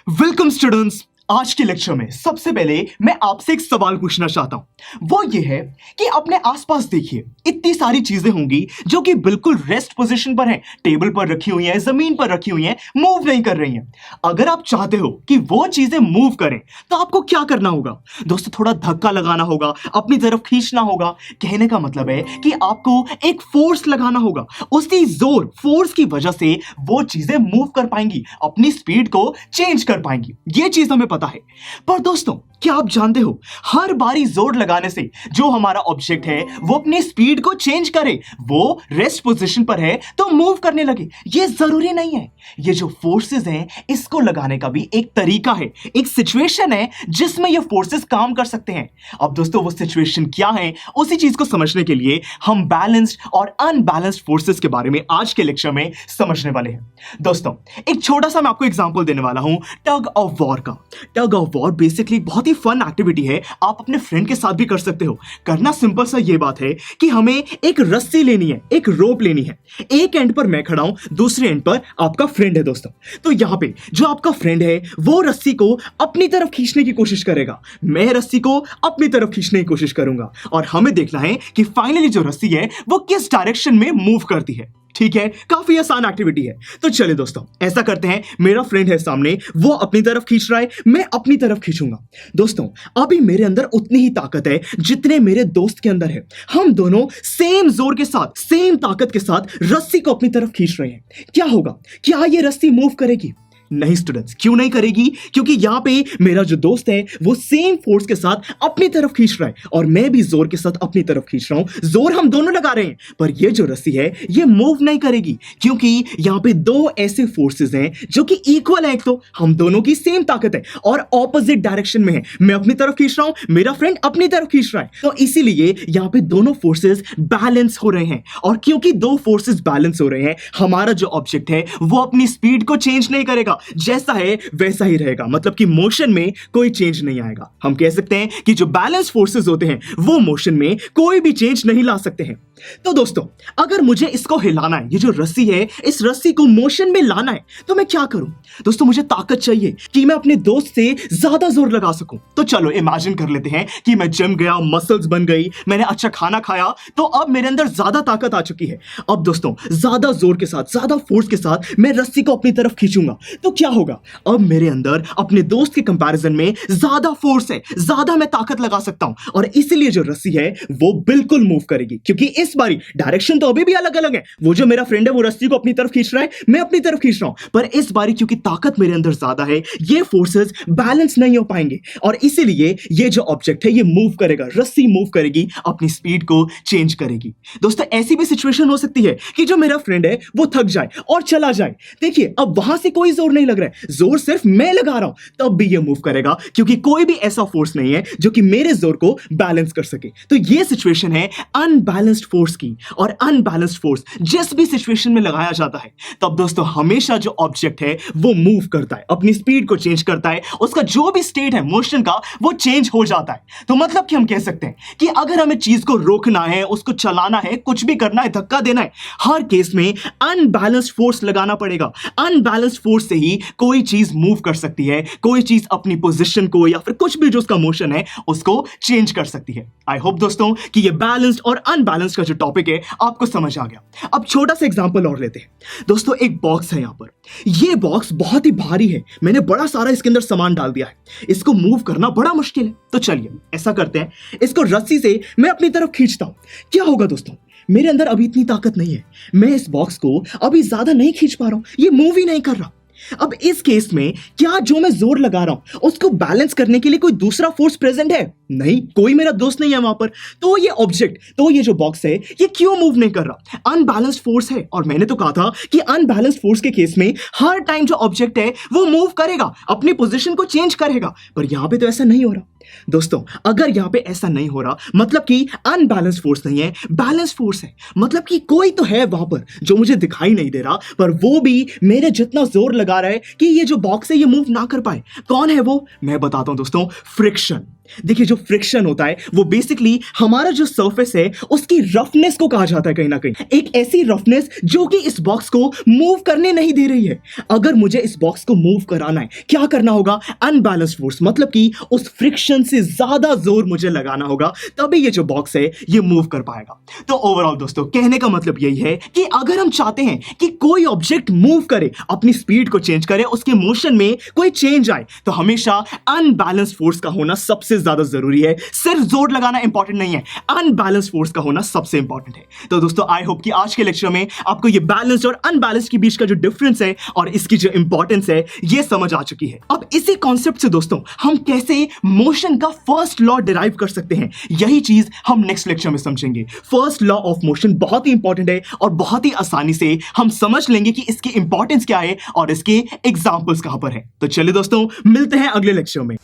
Welcome students. आज के lecture में सबसे पहले मैं आपसे एक सवाल पूछना चाहता हूं। वो ये है कि अपने आसपास देखिए, इतनी सारी चीजें होंगी जो कि बिल्कुल रेस्ट पोजीशन पर हैं, टेबल पर रखी हुई हैं, जमीन पर रखी हुई हैं, मूव नहीं कर रही हैं। अगर आप चाहते हो कि वो चीजें मूव करें तो आपको क्या करना होगा दोस्तों? थोड़ा धक्का लगाना होगा, अपनी तरफ खींचना होगा। कहने का मतलब है कि आपको एक फोर्स लगाना होगा। उसी जोर फोर्स की वजह से वो चीजें मूव कर पाएंगी, अपनी स्पीड को चेंज कर पाएंगी। ये चीज हमें पता है। पर दोस्तों, क्या आप जानते हो, हर बारी जोर लगाने से जो हमारा ऑब्जेक्ट है वो अपनी स्पीड को चेंज करे, वो रेस्ट पोजीशन पर है तो मूव करने लगे, ये जरूरी नहीं है। ये जो फोर्सेस हैं इसको लगाने का भी एक तरीका है, एक सिचुएशन है जिसमें ये फोर्सेस काम कर सकते हैं। अब दोस्तों, वो सिचुएशन क्या है, उसी चीज को समझने के लिए हम बैलेंस्ड और अनबैलेंस्ड फोर्सेस के बारे में आज के लेक्चर में समझने वाले हैं। दोस्तों, एक छोटा सा मैं आपको एग्जांपल देने वाला हूं टग ऑफ वॉर का। टग ऑफ वॉर बेसिकली बहुत ही फन एक्टिविटी है, आप अपने फ्रेंड के साथ भी कर सकते हो। करना सिंपल सा ये बात है कि हमें एक रस्सी लेनी है, एक रोप लेनी है। एक एंड पर मैं खड़ा हूं, दूसरे एंड पर आपका फ्रेंड है दोस्तों। तो यहां पे जो आपका फ्रेंड है वो रस्सी को अपनी तरफ खींचने की कोशिश करेगा, मैं रस्सी को अपनी तरफ खींचने की कोशिश करूंगा, और हमें देखना है कि फाइनली जो रस्सी है वो किस डायरेक्शन में मूव करती है। ठीक है, काफी आसान एक्टिविटी है। तो चलिए दोस्तों, ऐसा करते हैं। मेरा फ्रेंड है सामने, वो अपनी तरफ खींच रहा है, मैं अपनी तरफ खींचूंगा। दोस्तों, अभी मेरे अंदर उतनी ही ताकत है जितने मेरे दोस्त के अंदर है। हम दोनों सेम जोर के साथ, सेम ताकत के साथ रस्सी को अपनी तरफ खींच रहे हैं। क्या होगा? क्या ये रस्सी मूव करेगी? नहीं स्टूडेंट्स, क्यों नहीं करेगी? क्योंकि यहां पे मेरा जो दोस्त है वो सेम फोर्स के साथ अपनी तरफ खींच रहा है और मैं भी जोर के साथ अपनी तरफ खींच रहा हूं। जोर हम दोनों लगा रहे हैं, पर ये जो रस्सी है ये मूव नहीं करेगी, क्योंकि यहां पे दो ऐसे फोर्सेस हैं जो कि इक्वल है। एक तो हम दोनों की सेम ताकत है और ऑपोजिट डायरेक्शन में है। मैं अपनी तरफ खींच रहा हूं, मेरा फ्रेंड अपनी तरफ खींच रहा है, तो इसीलिए यहां पे दोनों फोर्सेस बैलेंस हो रहे हैं। और क्योंकि दो फोर्सेस बैलेंस हो रहे हैं, हमारा जो ऑब्जेक्ट है वो अपनी स्पीड को चेंज नहीं करेगा, जैसा है वैसा ही रहेगा। मतलब कि मोशन में कोई चेंज नहीं आएगा। हम कह सकते हैं कि जो बैलेंस फोर्सेस होते हैं वो मोशन में कोई भी चेंज नहीं ला सकते हैं। तो दोस्तों, अगर मुझे इसको हिलाना है, ये जो रस्सी है इस रस्सी को मोशन में लाना है, तो मैं क्या करूं? दोस्तों, मुझे ताकत चाहिए कि मैं अपने दोस्त से ज्यादा जोर लगा सकूं। तो चलो इमेजिन कर लेते हैं कि मैं जिम गया, मसल्स बन गई, मैंने अच्छा खाना खाया, तो अब मेरे अंदर ज्यादा ताकत आ चुकी है। अब दोस्तों, ज्यादा जोर के साथ, ज्यादा फोर्स के साथ मैं रस्सी को अपनी तरफ खींचूंगा, तो क्या होगा? अब मेरे अंदर अपने दोस्त के कंपैरिजन में ज्यादा फोर्स है, ज्यादा मैं ताकत लगा सकता हूं, और इसीलिए जो रस्सी है वो बिल्कुल मूव करेगी। क्योंकि इस बारी डायरेक्शन तो अभी भी अलग अलग है, वो जो मेरा फ्रेंड है वो रस्सी को अपनी तरफ खींच रहा है, मैं अपनी तरफ खींच रहा हूं, पर इस बारी क्योंकि ताकत मेरे अंदर ज्यादा है, ये फोर्सेस बैलेंस नहीं हो पाएंगे, और इसीलिए ये जो ऑब्जेक्ट है ये मूव करेगा, रस्सी मूव करेगी, अपनी स्पीड को चेंज करेगी। दोस्तों, ऐसी भी सिचुएशन हो सकती है कि जो मेरा फ्रेंड है वो थक जाए और चला जाए। देखिए, अब वहां से कोई जोर नहीं लग रहा है, जोर सिर्फ मैं लगा रहा हूं, तब भी ये मूव करेगा, क्योंकि कोई भी ऐसा फोर्स नहीं है जो कि मेरे जोर को बैलेंस कर सके। तो ये सिचुएशन है अनबैलेंस्ड फोर्स की, और अनबैलेंस्ड फोर्स जिस भी सिचुएशन में लगाया जाता है, तब दोस्तों हमेशा जो ऑब्जेक्ट है वो मूव करता है, अपनी स्पीड को चेंज करता है, उसका जो भी स्टेट है मोशन का वो चेंज हो जाता है। तो मतलब कि हम कह सकते हैं कि अगर हमें चीज को रोकना है, उसको चलाना है, कुछ भी करना है, धक्का देना है, हर केस में अनबैलेंस्ड फोर्स लगाना पड़ेगा। अनबैलेंस्ड फोर्स से ही कोई चीज मूव कर सकती है, कोई चीज अपनी पोजीशन को या फिर कुछ भी जो उसका मोशन है उसको चेंज कर सकती है। आई होप दोस्तों कि ये बैलेंस्ड और अनबैलेंस्ड का जो टॉपिक है आपको समझ आ गया। अब छोटा सा एग्जांपल और लेते हैं। दोस्तों, एक बॉक्स है यहां पर, ये बॉक्स बहुत ही भारी है, मैंने बड़ा सारा इसके अंदर सामान डाल दिया है, इसको मूव करना बड़ा मुश्किल है। तो चलिए ऐसा करते हैं, इसको रस्सी से मैं अपनी तरफ खींचता हूं। क्या होगा दोस्तों? मेरे अंदर अभी इतनी ताकत नहीं है, मैं इस बॉक्स को अभी ज्यादा नहीं खींच पा रहा हूं, ये मूव ही नहीं कर रहा। अब इस केस में क्या जो मैं जोर लगा रहा हूं उसको बैलेंस करने के लिए कोई दूसरा फोर्स प्रेजेंट है? नहीं, कोई मेरा दोस्त नहीं है वहां पर। तो ये ऑब्जेक्ट, तो ये जो बॉक्स है ये क्यों मूव नहीं कर रहा? अनबैलेंस्ड फोर्स है, और मैंने तो कहा था कि अनबैलेंस्ड फोर्स के केस में हर टाइम जो ऑब्जेक्ट है वो मूव करेगा, अपनी पोजीशन को चेंज करेगा, पर यहां पे तो ऐसा नहीं हो रहा। दोस्तों, अगर यहां पे ऐसा नहीं हो रहा, मतलब कि अनबैलेंस्ड फोर्स नहीं है, बैलेंस्ड फोर्स है। मतलब कि कोई तो है वहां पर जो मुझे दिखाई नहीं दे रहा, पर वो भी मेरे जितना जोर लगा रहा है कि ये जो बॉक्स है ये मूव ना कर पाए। कौन है वो? मैं बताता हूं दोस्तों, फ्रिक्शन। देखिए जो फ्रिक्शन होता है वो बेसिकली हमारा जो सरफेस है उसकी रफनेस को कहा जाता है कहीं ना कहीं, एक ऐसी रफनेस जो कि इस बॉक्स को मूव करने नहीं दे रही है। अगर मुझे इस बॉक्स को मूव कराना है क्या करना होगा, अनबैलेंस फोर्स, मतलब कि उस फ्रिक्शन से ज्यादा जोर मुझे लगाना होगा, तभी ये जो बॉक्स है ये मूव कर पाएगा। तो ओवरऑल दोस्तों कहने का मतलब यही है कि अगर हम चाहते हैं कि कोई ऑब्जेक्ट मूव करे, अपनी स्पीड को चेंज करे, उसके मोशन में कोई चेंज आए, तो हमेशा अनबैलेंस फोर्स का होना सबसे ज्यादा जरूरी है। सिर्फ जोर लगाना इंपॉर्टेंट नहीं है, अनबैलेंस फोर्स का होना सबसे इंपॉर्टेंट है। तो दोस्तों आई होप कि आज के लेक्चर में आपको ये बैलेंस और अनबैलेंस के बीच का जो डिफरेंस है और इसकी जो इंपॉर्टेंस है ये समझ आ चुकी है। अब इसी कॉन्सेप्ट से दोस्तों हम कैसे मोशन का फर्स्ट लॉ डिराइव कर सकते हैं, यही चीज हम नेक्स्ट लेक्चर में समझेंगे। फर्स्ट लॉ ऑफ मोशन बहुत ही इंपॉर्टेंट है और बहुत ही आसानी से हम समझ लेंगे कि इसकी इंपॉर्टेंस क्या है और इसके एग्जांपल्स कहां पर है। तो चलिए दोस्तों मिलते हैं अगले लेक्चर में।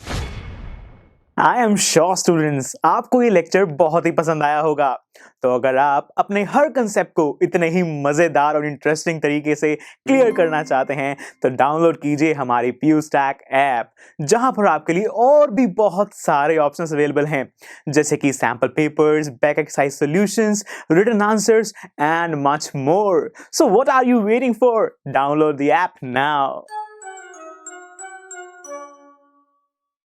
आई एम श्योर स्टूडेंट्स आपको ये लेक्चर बहुत ही पसंद आया होगा। तो अगर आप अपने हर कंसेप्ट को इतने ही मजेदार और इंटरेस्टिंग तरीके से क्लियर करना चाहते हैं तो डाउनलोड कीजिए हमारी PuStack ऐप, जहां पर आपके लिए और भी बहुत सारे ऑप्शंस अवेलेबल हैं, जैसे कि sample papers, back exercise solutions, written answers and much more. So what are you waiting for? Download the app now.